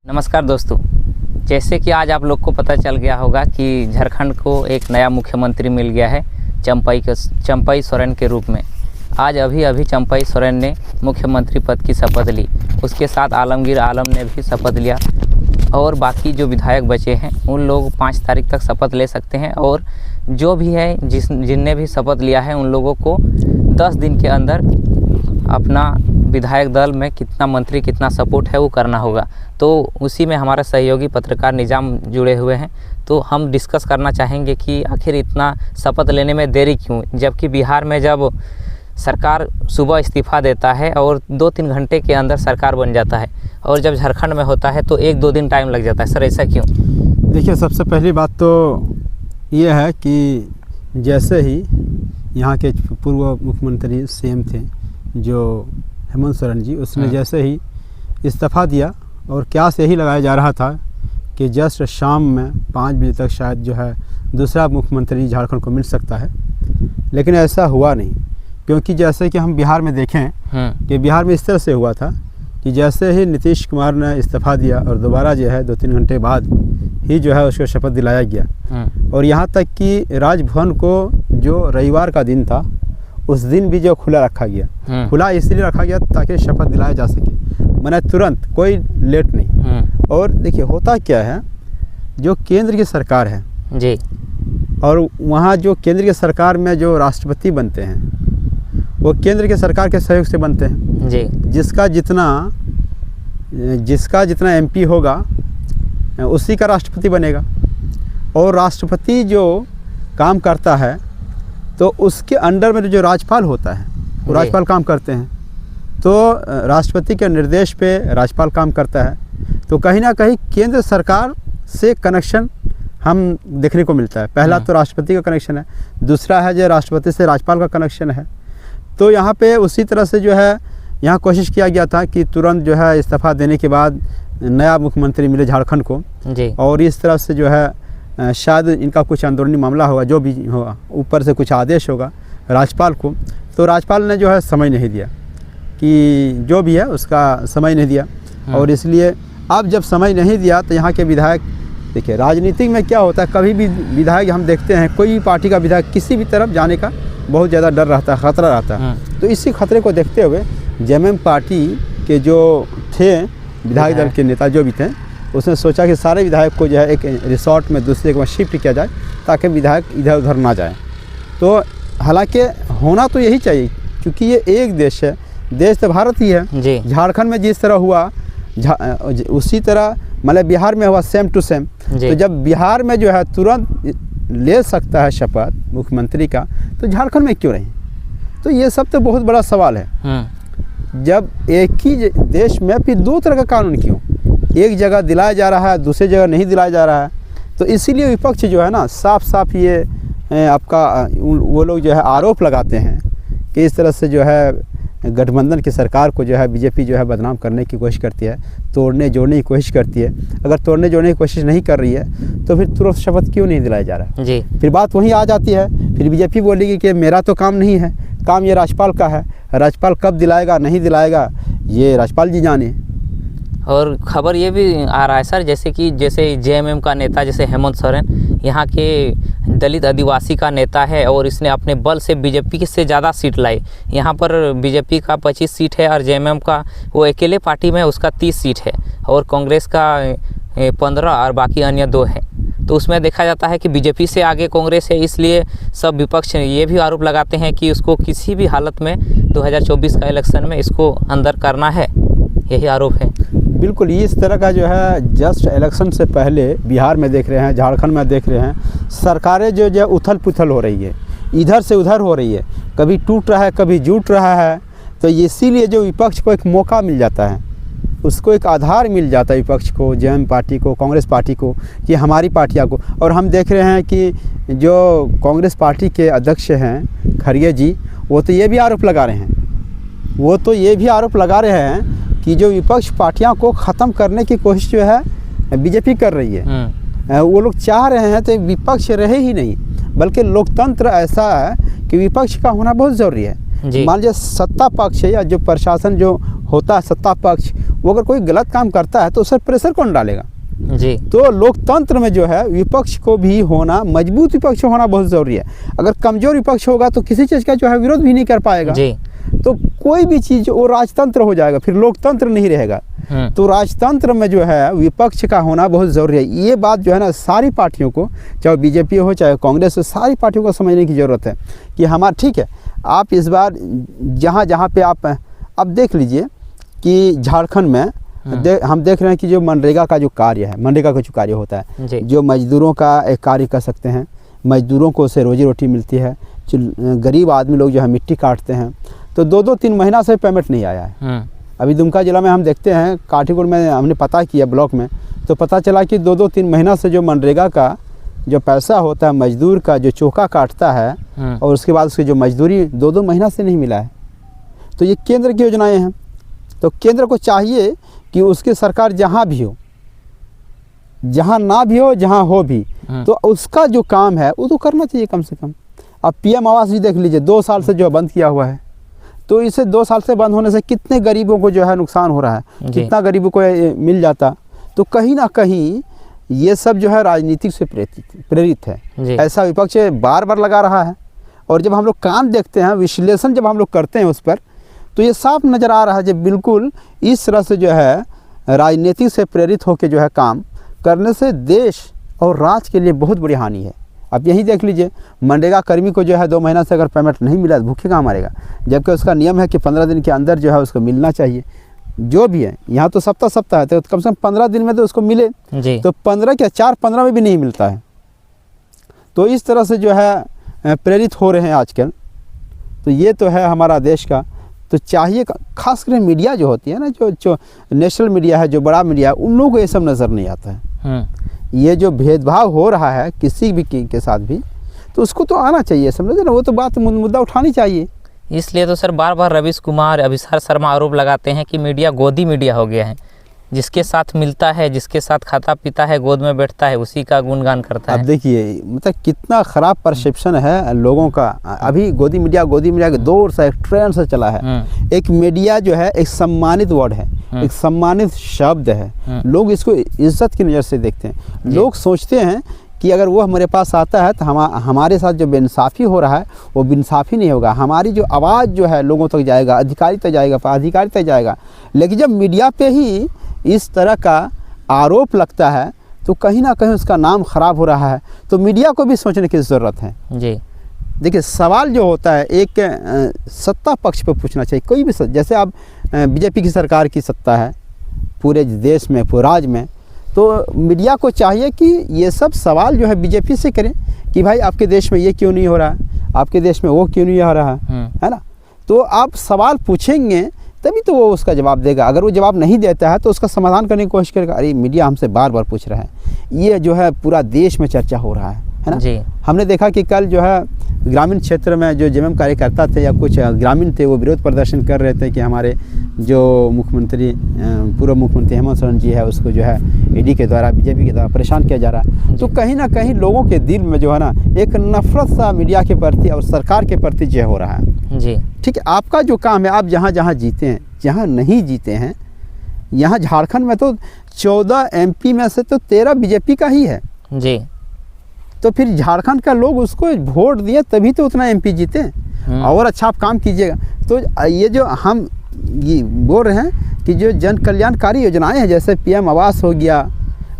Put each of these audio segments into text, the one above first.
नमस्कार दोस्तों, जैसे कि आज आप लोग को पता चल गया होगा कि झारखंड को एक नया मुख्यमंत्री मिल गया है चंपई सोरेन के रूप में। आज अभी चंपई सोरेन ने मुख्यमंत्री पद की शपथ ली। उसके साथ आलमगीर आलम ने भी शपथ लिया और बाकी जो विधायक बचे हैं उन लोग 5 तारीख तक शपथ ले सकते हैं। और जो भी है जिनने भी शपथ लिया है उन लोगों को 10 दिन के अंदर अपना विधायक दल में कितना मंत्री कितना सपोर्ट है वो करना होगा। तो उसी में हमारा सहयोगी पत्रकार निजाम जुड़े हुए हैं, तो हम डिस्कस करना चाहेंगे कि आखिर इतना शपथ लेने में देरी क्यों, जबकि बिहार में जब सरकार सुबह इस्तीफ़ा देता है और 2-3 घंटे के अंदर सरकार बन जाता है, और जब झारखंड में होता है तो 1-2 दिन टाइम लग जाता है। सर ऐसा क्यों? देखिए, सबसे पहली बात तो ये है कि जैसे ही यहाँ के पूर्व मुख्यमंत्री सीएम थे जो हेमंत सोरेन जी, उसने जैसे ही इस्तीफ़ा दिया और क्या से ही लगाया जा रहा था कि जस्ट शाम में 5 बजे तक शायद जो है दूसरा मुख्यमंत्री झारखंड को मिल सकता है, लेकिन ऐसा हुआ नहीं। क्योंकि जैसे कि हम बिहार में देखें कि बिहार में इस तरह से हुआ था कि जैसे ही नीतीश कुमार ने इस्तीफ़ा दिया और दोबारा जो है 2-3 घंटे बाद ही जो है उसको शपथ दिलाया गया। और यहाँ तक कि राजभवन को जो रविवार का दिन था उस दिन भी जो खुला रखा गया, खुला इसलिए रखा गया ताकि शपथ दिलाया जा सके, माने तुरंत, कोई लेट नहीं। और देखिए होता क्या है, जो केंद्र की सरकार है जी, और वहाँ जो केंद्र की सरकार में जो राष्ट्रपति बनते हैं वो केंद्र के सरकार के सहयोग से बनते हैं जी। जिसका जितना एमपी होगा उसी का राष्ट्रपति बनेगा। और राष्ट्रपति जो काम करता है तो उसके अंडर में जो राज्यपाल होता है वो राज्यपाल काम करते हैं, तो राष्ट्रपति के निर्देश पे राज्यपाल काम करता है। तो कहीं ना कहीं केंद्र सरकार से कनेक्शन हम देखने को मिलता है। पहला तो राष्ट्रपति का कनेक्शन है, दूसरा है जो राष्ट्रपति से राज्यपाल का कनेक्शन है। तो यहाँ पे उसी तरह से जो है यहाँ कोशिश किया गया था कि तुरंत जो है इस्तीफ़ा देने के बाद नया मुख्यमंत्री मिले झारखंड को जी। और इस तरह से जो है शायद इनका कुछ अंदरूनी मामला होगा, जो भी होगा, ऊपर से कुछ आदेश होगा राज्यपाल को। तो राज्यपाल ने जो है समय नहीं दिया कि जो भी है उसका समय नहीं दिया। और इसलिए अब जब समय नहीं दिया तो यहाँ के विधायक, देखिए राजनीतिक में क्या होता है, कभी भी विधायक हम देखते हैं कोई भी पार्टी का विधायक किसी भी तरफ जाने का बहुत ज़्यादा डर रहता है, ख़तरा रहता है। तो इसी खतरे को देखते हुए जेएमएम पार्टी के जो थे विधायक दल के नेता जो भी थे, उसने सोचा कि सारे विधायक को जो है एक रिसोर्ट में दूसरे के वहाँ शिफ्ट किया जाए ताकि विधायक इधर उधर ना जाए। तो हालांकि होना तो यही चाहिए क्योंकि ये एक देश है, देश तो भारत ही है। झारखंड में जिस तरह हुआ उसी तरह मतलब बिहार में हुआ, सेम टू सेम। तो जब बिहार में जो है तुरंत ले सकता है शपथ मुख्यमंत्री का, तो झारखंड में क्यों नहीं? तो ये सब तो बहुत बड़ा सवाल है। जब एक ही देश में फिर 2 तरह का कानून क्यों? एक जगह दिलाया जा रहा है, दूसरी जगह नहीं दिलाया जा रहा है। तो इसीलिए विपक्ष जो है ना साफ ये आपका वो लोग जो है आरोप लगाते हैं कि इस तरह से जो है गठबंधन की सरकार को जो है बीजेपी जो है बदनाम करने की कोशिश करती है, तोड़ने जोड़ने की कोशिश करती है। अगर तोड़ने जोड़ने की कोशिश नहीं कर रही है तो फिर तुरंत शपथ क्यों नहीं दिलाया जा रहा है जी? फिर बात वहीं आ जाती है, फिर बीजेपी बोलेगी कि मेरा तो काम नहीं है, काम ये राज्यपाल का है, राज्यपाल कब दिलाएगा नहीं दिलाएगा ये राज्यपाल जी जाने। और खबर ये भी आ रहा है सर, जैसे जेएमएम का नेता जैसे हेमंत सोरेन यहाँ के दलित आदिवासी का नेता है और इसने अपने बल से बीजेपी से ज़्यादा सीट लाई। यहाँ पर बीजेपी का 25 सीट है और जेएमएम का वो अकेले पार्टी में उसका 30 सीट है और कांग्रेस का 15 और बाकी अन्य 2 है। तो उसमें देखा जाता है कि बीजेपी से आगे कांग्रेस है, इसलिए सब विपक्ष ये भी आरोप लगाते हैं कि उसको किसी भी हालत में 2024 का इलेक्शन में इसको अंदर करना है, यही आरोप है। बिल्कुल इस तरह का जो है जस्ट इलेक्शन से पहले बिहार में देख रहे हैं, झारखंड में देख रहे हैं, सरकारें जो उथल पुथल हो रही है, इधर से उधर हो रही है, कभी टूट रहा है कभी जुट रहा है। तो इसीलिए जो विपक्ष को एक मौका मिल जाता है, उसको एक आधार मिल जाता है विपक्ष को, जेएमएम पार्टी को, कांग्रेस पार्टी को, कि हमारी पार्टियाँ को। और हम देख रहे हैं कि जो कांग्रेस पार्टी के अध्यक्ष हैं खड़गे जी, वो तो ये भी आरोप लगा रहे हैं कि जो विपक्ष पार्टियां को ख़त्म करने की कोशिश जो है बीजेपी कर रही है। वो लोग चाह रहे हैं तो विपक्ष रहे ही नहीं, बल्कि लोकतंत्र ऐसा है कि विपक्ष का होना बहुत ज़रूरी है। मान लीजिए सत्ता पक्ष या जो प्रशासन जो होता है सत्ता पक्ष, वो अगर कोई गलत काम करता है तो उस पर प्रेशर कौन डालेगा? जी। तो लोकतंत्र में जो है विपक्ष को भी होना, मजबूत विपक्ष होना बहुत ज़रूरी है। अगर कमज़ोर विपक्ष होगा तो किसी चीज़ का जो है विरोध भी नहीं कर पाएगा जी। तो कोई भी चीज़ वो राजतंत्र हो जाएगा, फिर लोकतंत्र नहीं रहेगा। तो राजतंत्र में जो है विपक्ष का होना बहुत ज़रूरी है। ये बात जो है ना सारी पार्टियों को, चाहे बीजेपी हो चाहे कांग्रेस हो, सारी पार्टियों को समझने की ज़रूरत है कि हमारा ठीक है। आप इस बार जहाँ जहाँ पे आप अब देख लीजिए कि झारखंड में हम देख रहे हैं कि जो मनरेगा का जो कार्य है, मनरेगा का जो कार्य होता है, जो मजदूरों का एक कार्य कर सकते हैं, मजदूरों को उससे रोजी रोटी मिलती है, गरीब आदमी लोग जो है मिट्टी काटते हैं, तो 2-3 महीना से पेमेंट नहीं आया है। अभी दुमका जिला में हम देखते हैं, काठीगुड़ में हमने पता किया ब्लॉक में, तो पता चला कि 2-3 महीना से जो मनरेगा का जो पैसा होता है, मजदूर का जो चोखा काटता है और उसके बाद उसकी जो मजदूरी 2-2 महीना से नहीं मिला है। तो ये केंद्र की योजनाएं हैं। तो केंद्र को चाहिए कि उसकी सरकार जहाँ भी हो, जहाँ ना भी हो, जहाँ हो भी, तो उसका जो काम है वो तो करना चाहिए कम से कम। अब पीएम आवास भी देख लीजिए, 2 साल से जो बंद किया हुआ है, तो इसे 2 साल से बंद होने से कितने गरीबों को जो है नुकसान हो रहा है, कितना गरीबों को मिल जाता। तो कहीं ना कहीं ये सब जो है राजनीतिक से प्रेरित है। ऐसा विपक्ष बार बार लगा रहा है। और जब हम लोग काम देखते हैं, विश्लेषण जब हम लोग करते हैं उस पर, तो ये साफ नज़र आ रहा है जब बिल्कुल इस तरह से जो है राजनीति से प्रेरित होकर जो है काम करने से देश और राज्य के लिए बहुत बड़ी हानि है। अब यही देख लीजिए, मनरेगा कर्मी को जो है 2 महीना से अगर पेमेंट नहीं मिला तो भूखे कहाँ मरेगा, जबकि उसका नियम है कि 15 दिन के अंदर जो है उसको मिलना चाहिए। जो भी है, यहाँ तो सप्ताह है, तो कम से कम 15 दिन में तो उसको मिले जी। तो 15 क्या 4-15 में भी नहीं मिलता है। तो इस तरह से जो है प्रेरित हो रहे हैं आजकल। तो ये तो है हमारा देश का। तो चाहिए खासकर मीडिया जो होती है ना, जो नेशनल मीडिया है, जो बड़ा मीडिया है, उन लोगों को ये सब नज़र नहीं आता है। ये जो भेदभाव हो रहा है किसी भी के साथ भी, तो उसको तो आना चाहिए, समझे ना, वो तो बात मुद्दा उठानी चाहिए। इसलिए तो सर बार बार रवीश कुमार, अभिसार शर्मा आरोप लगाते हैं कि मीडिया गोदी मीडिया हो गया है, जिसके साथ मिलता है, जिसके साथ खाता पीता है, गोद में बैठता है, उसी का गुणगान करता है। अब देखिए मतलब कितना ख़राब परसेप्शन है लोगों का। अभी गोदी मीडिया के दौर से, एक ट्रेंड से चला है। एक मीडिया जो है एक सम्मानित वर्ड है, एक सम्मानित शब्द है। लोग इसको इज्जत की नज़र से देखते हैं। लोग सोचते हैं कि अगर वो हमारे पास आता है तो हमारे साथ जो बेइंसाफ़ी हो रहा है वो बेइंसाफ़ी नहीं होगा, हमारी जो आवाज़ जो है लोगों तक जाएगा, अधिकारी तक जाएगा, पदाधिकारी तक जाएगा। लेकिन जब मीडिया पे ही इस तरह का आरोप लगता है तो कहीं ना कहीं उसका नाम ख़राब हो रहा है। तो मीडिया को भी सोचने की ज़रूरत है जी। देखिए सवाल जो होता है एक सत्ता पक्ष पे पूछना चाहिए। कोई भी जैसे आप बीजेपी की सरकार की सत्ता है पूरे देश में, पूरे राज्य में, तो मीडिया को चाहिए कि ये सब सवाल जो है बीजेपी से करें कि भाई आपके देश में ये क्यों नहीं हो रहा है, आपके देश में वो क्यों नहीं हो रहा है ना। तो आप सवाल पूछेंगे तभी तो वो उसका जवाब देगा। अगर वो जवाब नहीं देता है तो उसका समाधान करने की कोशिश करेगा। अरे मीडिया हमसे बार बार पूछ रहा है, ये जो है पूरा देश में चर्चा हो रहा है ना जी। हमने देखा कि कल जो है ग्रामीण क्षेत्र में जो जेएमएम कार्यकर्ता थे या कुछ ग्रामीण थे, वो विरोध प्रदर्शन कर रहे थे कि हमारे जो मुख्यमंत्री, पूर्व मुख्यमंत्री हेमंत सोरेन जी है, उसको जो है ईडी के द्वारा, बीजेपी के द्वारा परेशान किया जा रहा है। तो कहीं ना कहीं लोगों के दिल में जो है ना एक नफरत सा मीडिया के प्रति और सरकार के प्रति जो हो रहा है जी। ठीक है, आपका जो काम है, आप जहाँ जहाँ जीते हैं, जहाँ नहीं जीते हैं, यहाँ झारखंड में तो 14 MP में से तो 13 बीजेपी का ही है जी। तो फिर झारखंड का लोग उसको वोट दिए तभी तो उतना MP जीते। और अच्छा आप काम कीजिएगा। तो ये जो हम ये बोल रहे हैं कि जो जन कल्याणकारी योजनाएं हैं, जैसे PM आवास हो गया,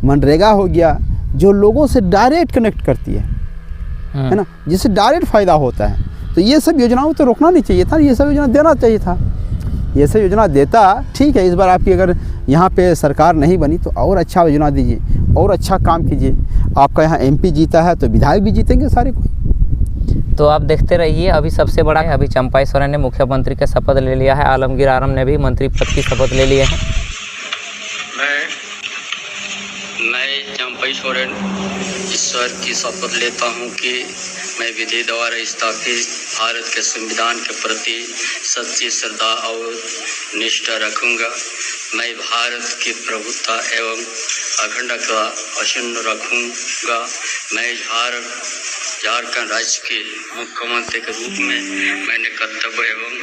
मनरेगा हो गया, जो लोगों से डायरेक्ट कनेक्ट करती है ना, जिससे डायरेक्ट फ़ायदा होता है, तो ये सब योजनाओं तो रोकना नहीं चाहिए था, ये सब योजना देना चाहिए था। ये सब योजना देता, ठीक है, इस बार आपकी अगर यहाँ पे सरकार नहीं बनी तो और अच्छा योजना दीजिए और अच्छा काम कीजिए। आपका यहाँ MP जीता है तो विधायक भी जीतेंगे सारे को। तो आप देखते रहिए। अभी सबसे बड़ा है, अभी चंपाई सोरेन ने मुख्यमंत्री का शपथ ले लिया है, आलमगीर आलम ने भी मंत्री पद की शपथ ले लिए हैं। मैं चंपाई सोरेन ईश्वर की शपथ लेता हूँ कि मैं विधि द्वारा स्थापित भारत के संविधान के प्रति सच्ची श्रद्धा और निष्ठा रखूँगा। मैं भारत की प्रभुत्ता एवं अखंडता अक्षुण्ण रखूँगा। मैं झारखंड राज्य के मुख्यमंत्री के रूप में मैंने कर्तव्य एवं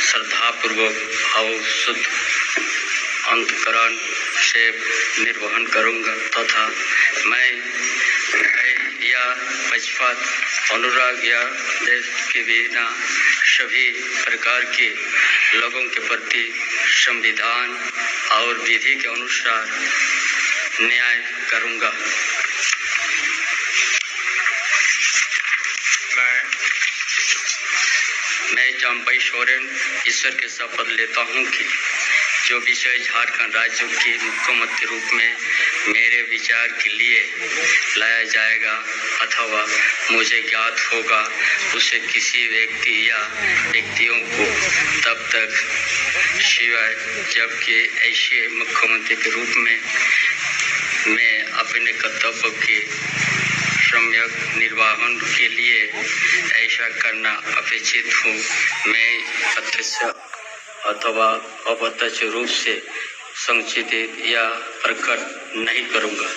श्रद्धापूर्वक और शुद्ध अंतकरण से निर्वहन करूंगा तथा मैं भय या पक्षपात अनुराग या देश के बिना सभी प्रकार के लोगों के प्रति संविधान और विधि के अनुसार न्याय करूंगा। मैं चंपई सोरेन ईश्वर के शपथ लेता हूं कि जो विषय झारखंड राज्य के मुख्यमंत्री रूप में मेरे विचार के लिए लाया जाएगा अथवा मुझे ज्ञात होगा उसे किसी व्यक्ति या व्यक्तियों को तब तक सिवाय जबकि ऐसे मुख्यमंत्री के रूप में मैं अपने कर्तव्य के सम्यक निर्वहन के लिए ऐसा करना अपेक्षित हूँ। मैं प्रत्यक्ष अथवा अप्रत्यक्ष रूप से संचित या प्रकट नहीं करूँगा।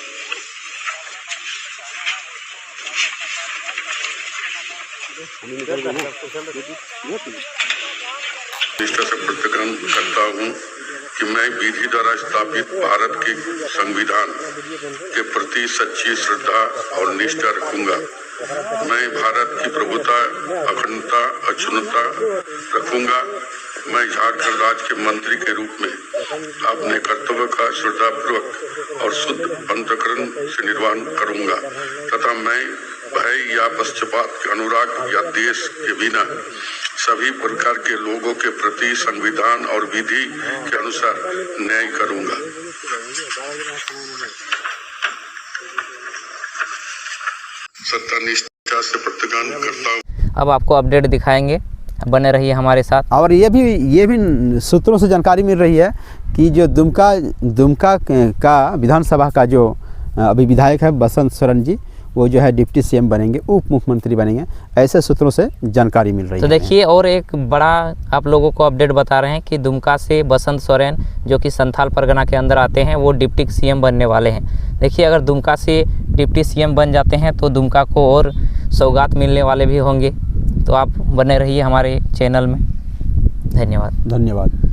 निष्ठा से प्रतिज्ञा करता हूँ कि मैं विधि द्वारा स्थापित भारत के संविधान के प्रति सच्ची श्रद्धा और निष्ठा रखूंगा। मैं भारत की प्रभुता, अखंडता, अक्षुण्णता रखूंगा। मैं झारखंड राज्य के मंत्री के रूप में अपने कर्तव्य का श्रद्धापूर्वक और शुद्ध अंतःकरण से निर्वहन करूंगा तथा मैं भय या पक्षपात के अनुराग या देश के बिना सभी प्रकार के लोगों के प्रति संविधान और विधि के अनुसार न्याय करूंगा। सत्यानिष्ठा से प्रतिज्ञा करता हूँ। अब आपको अपडेट दिखाएंगे, बने रहिए हमारे साथ। और ये भी सूत्रों से जानकारी मिल रही है कि जो दुमका का विधानसभा का जो अभी विधायक है बसंत सोरेन जी, वो जो है डिप्टी सीएम बनेंगे, उप मुख्यमंत्री बनेंगे, ऐसे सूत्रों से जानकारी मिल रही है। तो देखिए और एक बड़ा आप लोगों को अपडेट बता रहे हैं कि दुमका से बसंत सोरेन जो कि संथाल परगना के अंदर आते हैं वो डिप्टी सीएम बनने वाले हैं। देखिए अगर दुमका से डिप्टी सीएम बन जाते हैं तो दुमका को और सौगात मिलने वाले भी होंगे। तो आप बने रहिए हमारे चैनल में। धन्यवाद।